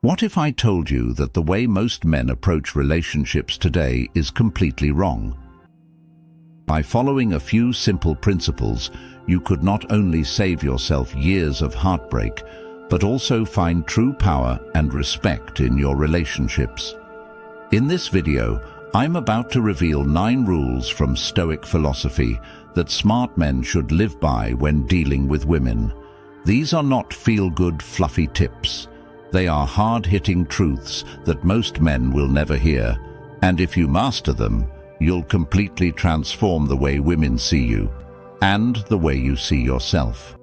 What if I told you that the way most men approach relationships today is completely wrong? By following a few simple principles, you could not only save yourself years of heartbreak, but also find true power and respect in your relationships. In this video, I'm about to reveal 9 rules from Stoic philosophy that smart men should live by when dealing with women. These are not feel-good, fluffy tips. They are hard-hitting truths that most men will never hear, and if you master them, you'll completely transform the way women see you and the way you see yourself.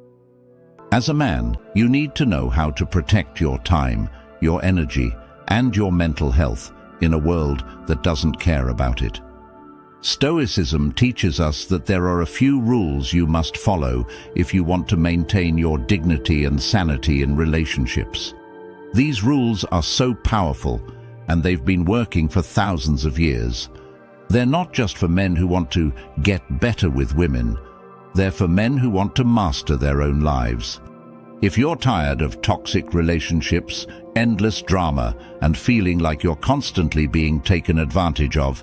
As a man, you need to know how to protect your time, your energy, and your mental health in a world that doesn't care about it. Stoicism teaches us that there are a few rules you must follow if you want to maintain your dignity and sanity in relationships. These rules are so powerful, and they've been working for thousands of years. They're not just for men who want to get better with women. They're for men who want to master their own lives. If you're tired of toxic relationships, endless drama, and feeling like you're constantly being taken advantage of,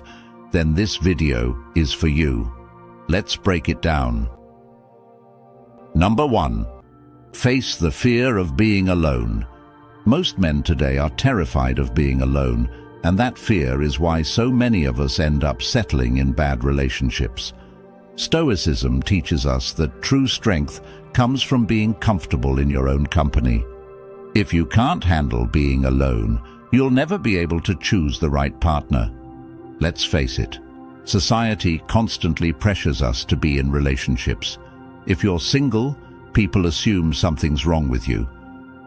then this video is for you. Let's break it down. Number 1. Face the fear of being alone. Most men today are terrified of being alone, and that fear is why so many of us end up settling in bad relationships. Stoicism teaches us that true strength comes from being comfortable in your own company. If you can't handle being alone, you'll never be able to choose the right partner. Let's face it, society constantly pressures us to be in relationships. If you're single, people assume something's wrong with you.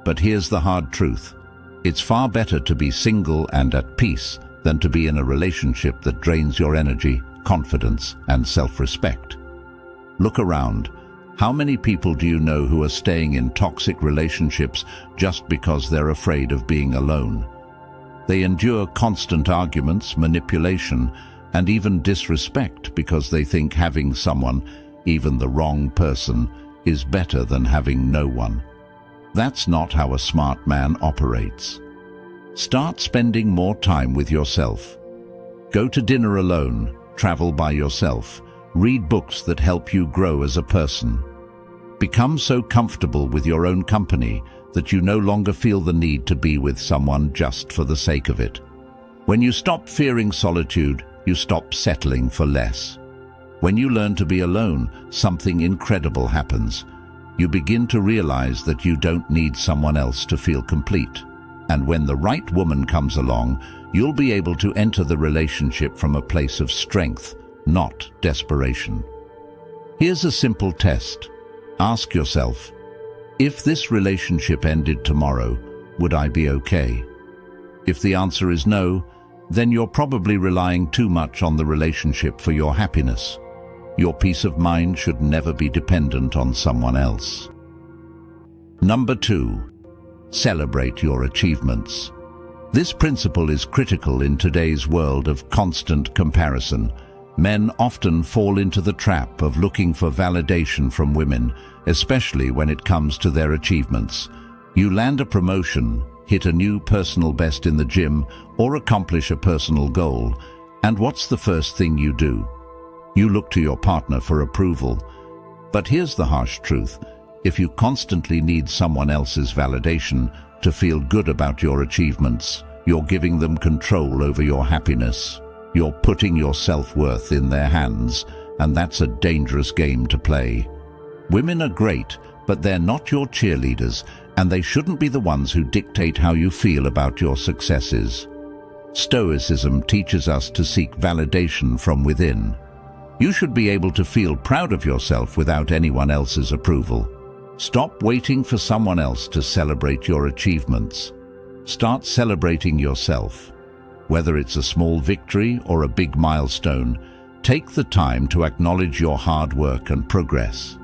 But here's the hard truth. It's far better to be single and at peace than to be in a relationship that drains your energy, confidence, and self-respect. Look around. How many people do you know who are staying in toxic relationships just because they're afraid of being alone? They endure constant arguments, manipulation, and even disrespect because they think having someone, even the wrong person, is better than having no one. That's not how a smart man operates. Start spending more time with yourself. Go to dinner alone, travel by yourself, read books that help you grow as a person. Become so comfortable with your own company that you no longer feel the need to be with someone just for the sake of it. When you stop fearing solitude, you stop settling for less. When you learn to be alone, something incredible happens. You begin to realize that you don't need someone else to feel complete. And when the right woman comes along, you'll be able to enter the relationship from a place of strength, not desperation. Here's a simple test. Ask yourself, if this relationship ended tomorrow, would I be okay? If the answer is no, then you're probably relying too much on the relationship for your happiness. Your peace of mind should never be dependent on someone else. Number 2. Celebrate your achievements. This principle is critical in today's world of constant comparison. Men often fall into the trap of looking for validation from women, especially when it comes to their achievements. You land a promotion, hit a new personal best in the gym, or accomplish a personal goal, and what's the first thing you do? You look to your partner for approval. But here's the harsh truth. If you constantly need someone else's validation to feel good about your achievements, you're giving them control over your happiness. You're putting your self-worth in their hands, and that's a dangerous game to play. Women are great, but they're not your cheerleaders, and they shouldn't be the ones who dictate how you feel about your successes. Stoicism teaches us to seek validation from within. You should be able to feel proud of yourself without anyone else's approval. Stop waiting for someone else to celebrate your achievements. Start celebrating yourself. Whether it's a small victory or a big milestone, take the time to acknowledge your hard work and progress.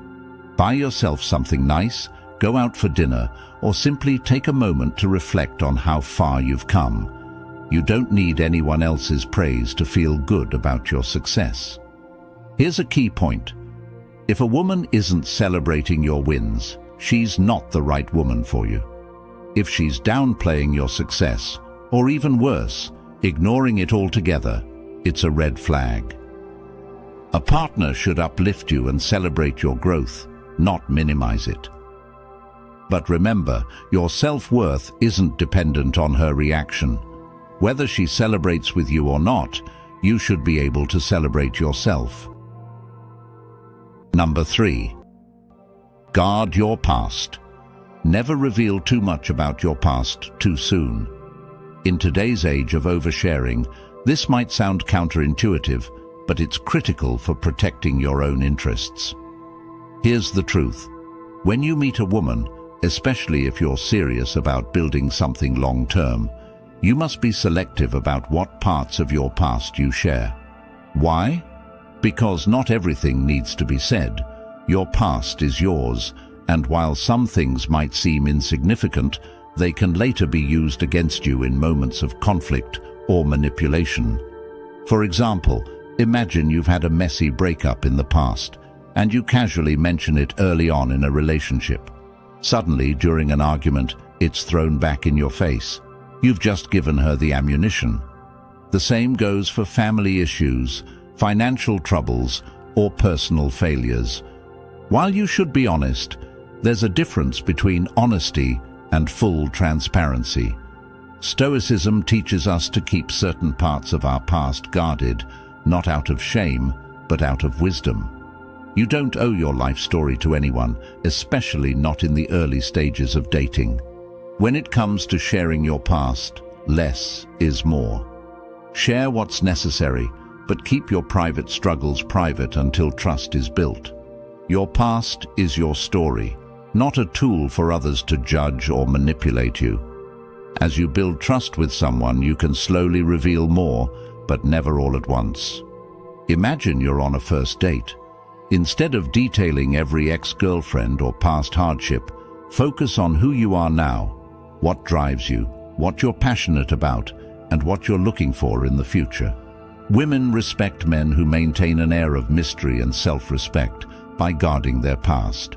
Buy yourself something nice, go out for dinner, or simply take a moment to reflect on how far you've come. You don't need anyone else's praise to feel good about your success. Here's a key point. If a woman isn't celebrating your wins, she's not the right woman for you. If she's downplaying your success, or even worse, ignoring it altogether, it's a red flag. A partner should uplift you and celebrate your growth, not minimize it. But remember, your self-worth isn't dependent on her reaction. Whether she celebrates with you or not, you should be able to celebrate yourself. Number 3. Guard your past. Never reveal too much about your past too soon. In today's age of oversharing, this might sound counterintuitive, but it's critical for protecting your own interests. Here's the truth. When you meet a woman, especially if you're serious about building something long-term, you must be selective about what parts of your past you share. Why? Because not everything needs to be said. Your past is yours, and while some things might seem insignificant, they can later be used against you in moments of conflict or manipulation. For example, imagine you've had a messy breakup in the past, and you casually mention it early on in a relationship. Suddenly, during an argument, it's thrown back in your face. You've just given her the ammunition. The same goes for family issues, financial troubles, or personal failures. While you should be honest, there's a difference between honesty and full transparency. Stoicism teaches us to keep certain parts of our past guarded, not out of shame, but out of wisdom. You don't owe your life story to anyone, especially not in the early stages of dating. When it comes to sharing your past, less is more. Share what's necessary, but keep your private struggles private until trust is built. Your past is your story, not a tool for others to judge or manipulate you. As you build trust with someone, you can slowly reveal more, but never all at once. Imagine you're on a first date. Instead of detailing every ex-girlfriend or past hardship, focus on who you are now, what drives you, what you're passionate about, and what you're looking for in the future. Women respect men who maintain an air of mystery and self-respect by guarding their past.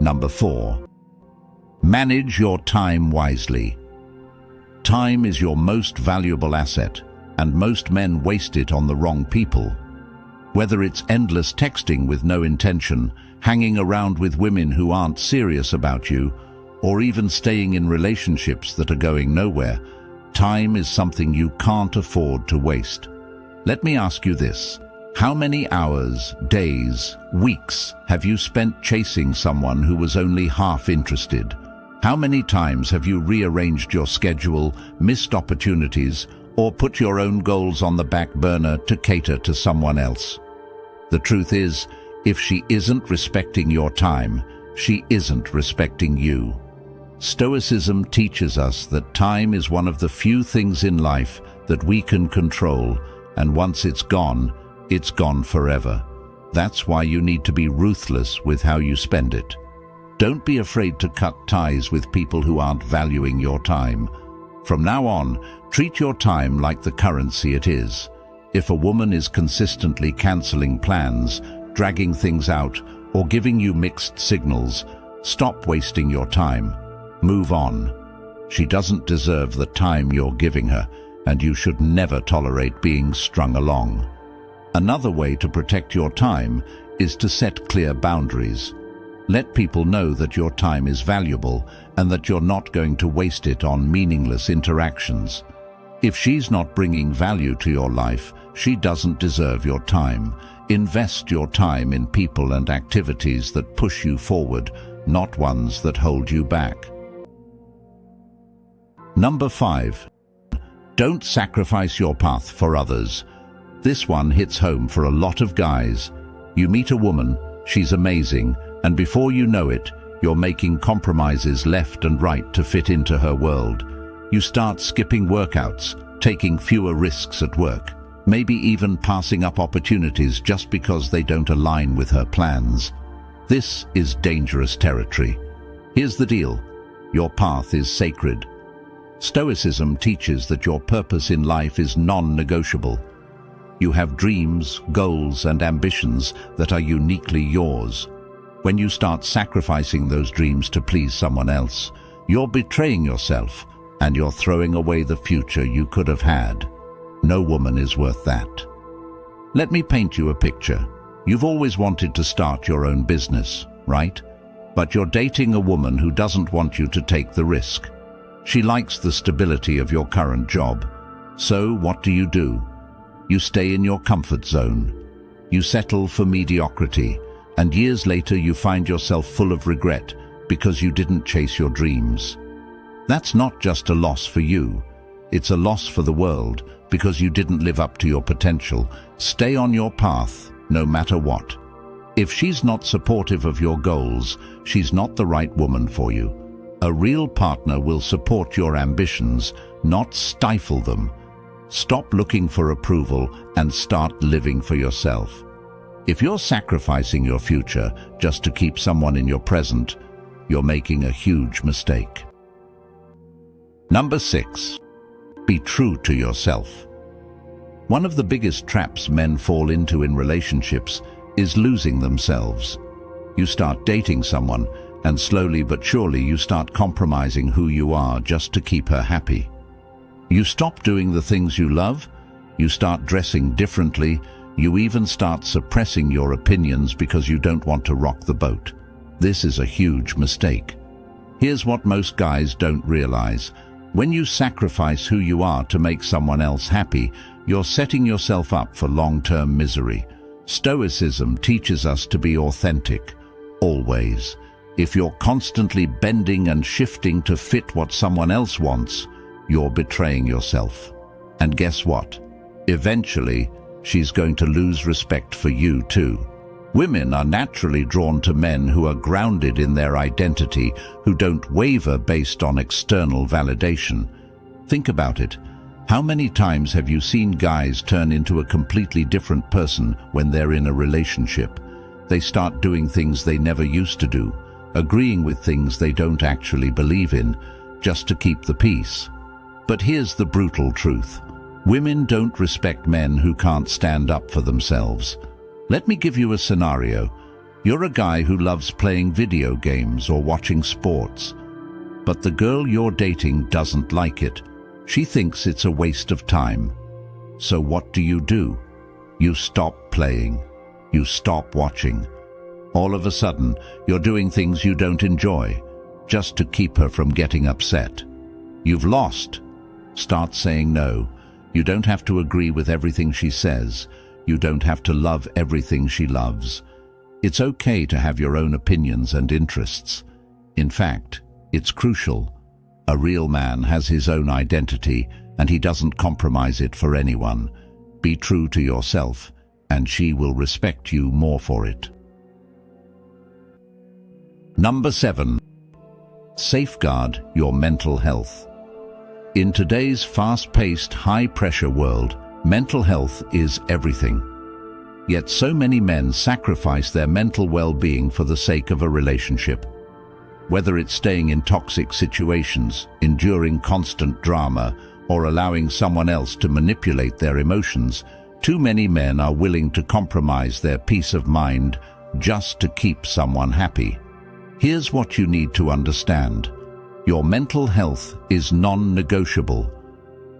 Number 4. Manage your time wisely. Time is your most valuable asset, and most men waste it on the wrong people. Whether it's endless texting with no intention, hanging around with women who aren't serious about you, or even staying in relationships that are going nowhere, time is something you can't afford to waste. Let me ask you this. How many hours, days, weeks have you spent chasing someone who was only half interested? How many times have you rearranged your schedule, missed opportunities, or put your own goals on the back burner to cater to someone else? The truth is, if she isn't respecting your time, she isn't respecting you. Stoicism teaches us that time is one of the few things in life that we can control, and once it's gone forever. That's why you need to be ruthless with how you spend it. Don't be afraid to cut ties with people who aren't valuing your time. From now on, treat your time like the currency it is. If a woman is consistently canceling plans, dragging things out, or giving you mixed signals, stop wasting your time. Move on. She doesn't deserve the time you're giving her, and you should never tolerate being strung along. Another way to protect your time is to set clear boundaries. Let people know that your time is valuable and that you're not going to waste it on meaningless interactions. If she's not bringing value to your life, she doesn't deserve your time. Invest your time in people and activities that push you forward, not ones that hold you back. Number 5. Don't sacrifice your path for others. This one hits home for a lot of guys. You meet a woman, she's amazing, and before you know it, you're making compromises left and right to fit into her world. You start skipping workouts, taking fewer risks at work, maybe even passing up opportunities just because they don't align with her plans. This is dangerous territory. Here's the deal. Your path is sacred. Stoicism teaches that your purpose in life is non-negotiable. You have dreams, goals, and ambitions that are uniquely yours. When you start sacrificing those dreams to please someone else, You're betraying yourself, and you're throwing away the future you could have had. No woman is worth that. Let me paint you a picture. You've always wanted to start your own business, right? But you're dating a woman who doesn't want you to take the risk. She likes the stability of your current job. So what do? You stay in your comfort zone. You settle for mediocrity, and years later you find yourself full of regret because you didn't chase your dreams. That's not just a loss for you. It's a loss for the world because you didn't live up to your potential. Stay on your path, no matter what. If she's not supportive of your goals, she's not the right woman for you. A real partner will support your ambitions, not stifle them. Stop looking for approval and start living for yourself. If you're sacrificing your future just to keep someone in your present, you're making a huge mistake. Number 6. Be true to yourself. One of the biggest traps men fall into in relationships is losing themselves. You start dating someone, and slowly but surely you start compromising who you are just to keep her happy. You stop doing the things you love, you start dressing differently, you even start suppressing your opinions because you don't want to rock the boat. This is a huge mistake. Here's what most guys don't realize. When you sacrifice who you are to make someone else happy, you're setting yourself up for long-term misery. Stoicism teaches us to be authentic, always. If you're constantly bending and shifting to fit what someone else wants, you're betraying yourself. And guess what? Eventually, she's going to lose respect for you too. Women are naturally drawn to men who are grounded in their identity, who don't waver based on external validation. Think about it. How many times have you seen guys turn into a completely different person when they're in a relationship? They start doing things they never used to do, agreeing with things they don't actually believe in, just to keep the peace. But here's the brutal truth. Women don't respect men who can't stand up for themselves. Let me give you a scenario. You're a guy who loves playing video games or watching sports, but the girl you're dating doesn't like it. She thinks it's a waste of time. So what do? You stop playing. You stop watching. All of a sudden, you're doing things you don't enjoy, just to keep her from getting upset. You've lost. Start saying no. You don't have to agree with everything she says. You don't have to love everything she loves. It's okay to have your own opinions and interests. In fact, it's crucial. A real man has his own identity, and he doesn't compromise it for anyone. Be true to yourself, and she will respect you more for it. Number 7. Safeguard your mental health. In today's fast-paced, high-pressure world, mental health is everything. Yet so many men sacrifice their mental well-being for the sake of a relationship. Whether it's staying in toxic situations, enduring constant drama, or allowing someone else to manipulate their emotions, too many men are willing to compromise their peace of mind just to keep someone happy. Here's what you need to understand. Your mental health is non-negotiable.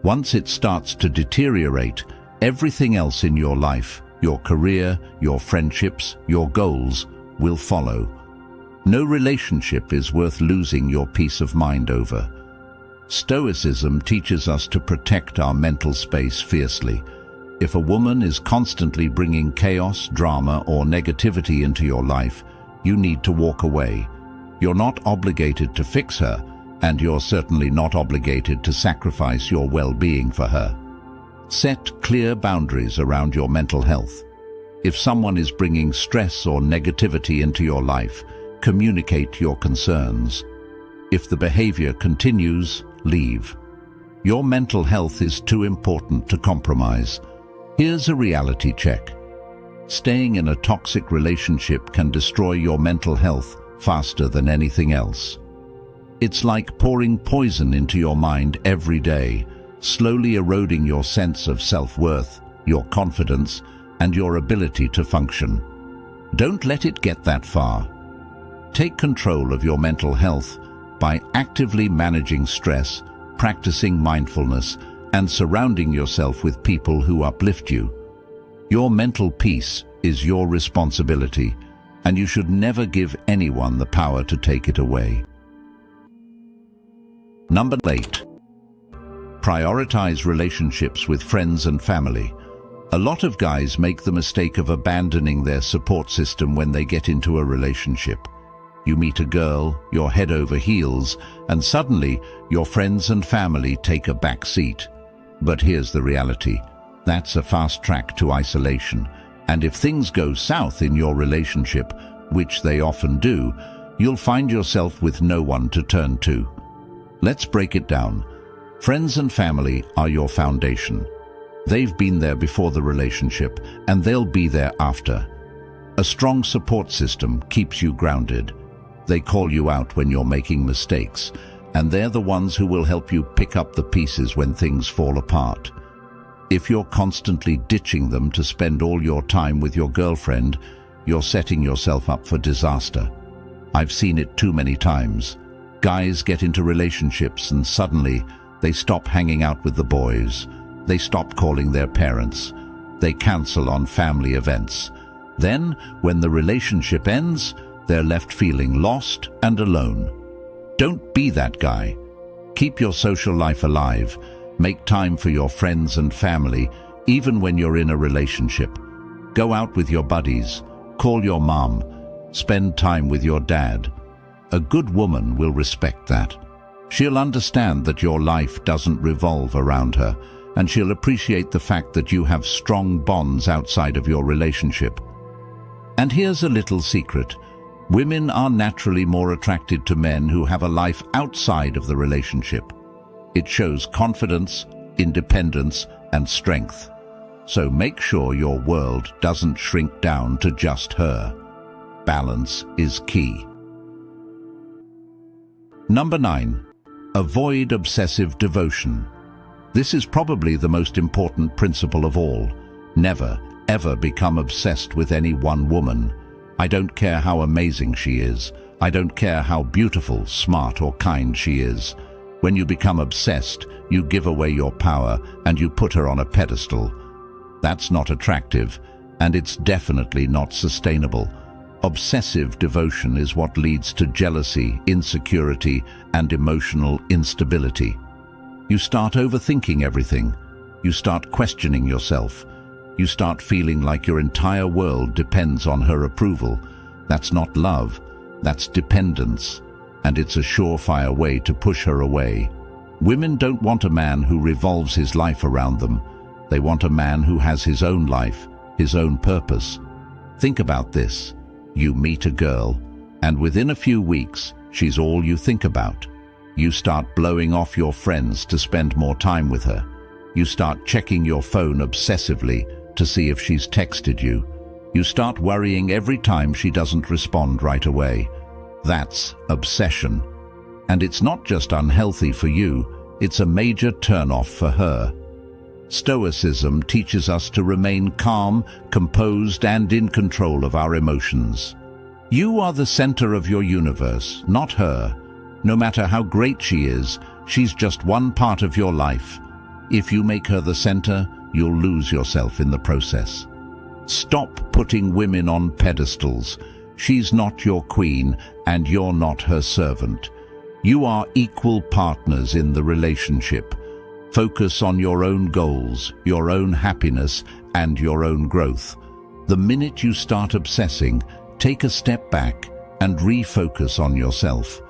Once it starts to deteriorate, everything else in your life, your career, your friendships, your goals, will follow. No relationship is worth losing your peace of mind over. Stoicism teaches us to protect our mental space fiercely. If a woman is constantly bringing chaos, drama, or negativity into your life, you need to walk away. You're not obligated to fix her, and you're certainly not obligated to sacrifice your well-being for her. Set clear boundaries around your mental health. If someone is bringing stress or negativity into your life, communicate your concerns. If the behavior continues, leave. Your mental health is too important to compromise. Here's a reality check. Staying in a toxic relationship can destroy your mental health faster than anything else. It's like pouring poison into your mind every day, slowly eroding your sense of self-worth, your confidence, and your ability to function. Don't let it get that far. Take control of your mental health by actively managing stress, practicing mindfulness, and surrounding yourself with people who uplift you. Your mental peace is your responsibility, and you should never give anyone the power to take it away. Number 8. Prioritize relationships with friends and family. A lot of guys make the mistake of abandoning their support system when they get into a relationship. You meet a girl, you're head over heels, and suddenly your friends and family take a back seat. But here's the reality. That's a fast track to isolation. And if things go south in your relationship, which they often do, you'll find yourself with no one to turn to. Let's break it down. Friends and family are your foundation. They've been there before the relationship, and they'll be there after. A strong support system keeps you grounded. They call you out when you're making mistakes, and they're the ones who will help you pick up the pieces when things fall apart. If you're constantly ditching them to spend all your time with your girlfriend, you're setting yourself up for disaster. I've seen it too many times. Guys get into relationships and suddenly they stop hanging out with the boys. They stop calling their parents. They cancel on family events. Then, when the relationship ends, they're left feeling lost and alone. Don't be that guy. Keep your social life alive. Make time for your friends and family, even when you're in a relationship. Go out with your buddies. Call your mom. Spend time with your dad. A good woman will respect that. She'll understand that your life doesn't revolve around her, and she'll appreciate the fact that you have strong bonds outside of your relationship. And here's a little secret. Women are naturally more attracted to men who have a life outside of the relationship. It shows confidence, independence, and strength. So make sure your world doesn't shrink down to just her. Balance is key. Number 9. Avoid obsessive devotion. This is probably the most important principle of all. Never, ever become obsessed with any one woman. I don't care how amazing she is. I don't care how beautiful, smart, or kind she is. When you become obsessed, you give away your power and you put her on a pedestal. That's not attractive, and it's definitely not sustainable. Obsessive devotion is what leads to jealousy, insecurity, and emotional instability. You start overthinking everything. You start questioning yourself. You start feeling like your entire world depends on her approval. That's not love, that's dependence. And it's a surefire way to push her away. Women don't want a man who revolves his life around them. They want a man who has his own life, his own purpose. Think about this. You meet a girl, and within a few weeks, she's all you think about. You start blowing off your friends to spend more time with her. You start checking your phone obsessively to see if she's texted you. You start worrying every time she doesn't respond right away. That's obsession. And it's not just unhealthy for you, it's a major turn-off for her. Stoicism teaches us to remain calm, composed, and in control of our emotions. You are the center of your universe, not her. No matter how great she is, she's just one part of your life. If you make her the center, you'll lose yourself in the process. Stop putting women on pedestals. She's not your queen, and you're not her servant. You are equal partners in the relationship. Focus on your own goals, your own happiness, and your own growth. The minute you start obsessing, take a step back and refocus on yourself.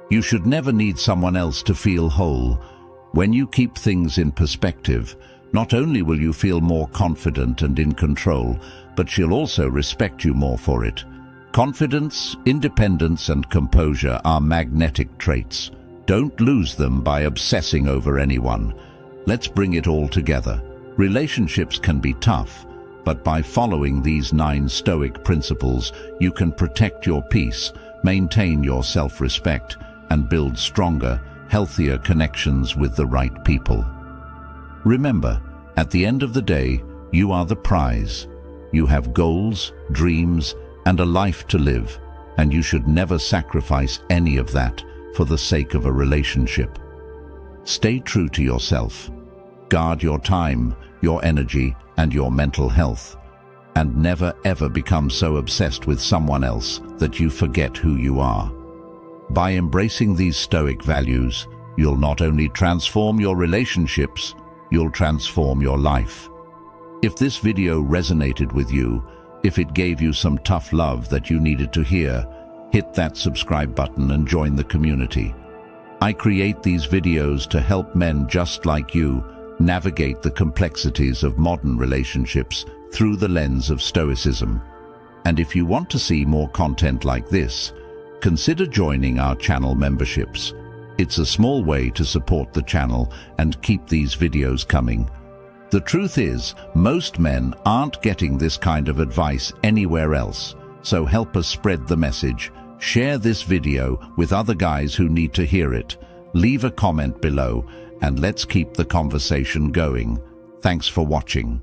You should never need someone else to feel whole. When you keep things in perspective, not only will you feel more confident and in control, but she'll also respect you more for it. Confidence, independence, and composure are magnetic traits. Don't lose them by obsessing over anyone. Let's bring it all together. Relationships can be tough, but by following these 9 Stoic principles, you can protect your peace, maintain your self-respect, and build stronger, healthier connections with the right people. Remember, at the end of the day, you are the prize. You have goals, dreams, and a life to live, and you should never sacrifice any of that for the sake of a relationship. Stay true to yourself. Guard your time, your energy, and your mental health. And never ever become so obsessed with someone else that you forget who you are. By embracing these Stoic values, you'll not only transform your relationships, you'll transform your life. If this video resonated with you, if it gave you some tough love that you needed to hear, hit that subscribe button and join the community. I create these videos to help men just like you navigate the complexities of modern relationships through the lens of Stoicism. And if you want to see more content like this, consider joining our channel memberships. It's a small way to support the channel and keep these videos coming. The truth is, most men aren't getting this kind of advice anywhere else, so help us spread the message. Share this video with other guys who need to hear it. Leave a comment below, and let's keep the conversation going. Thanks for watching.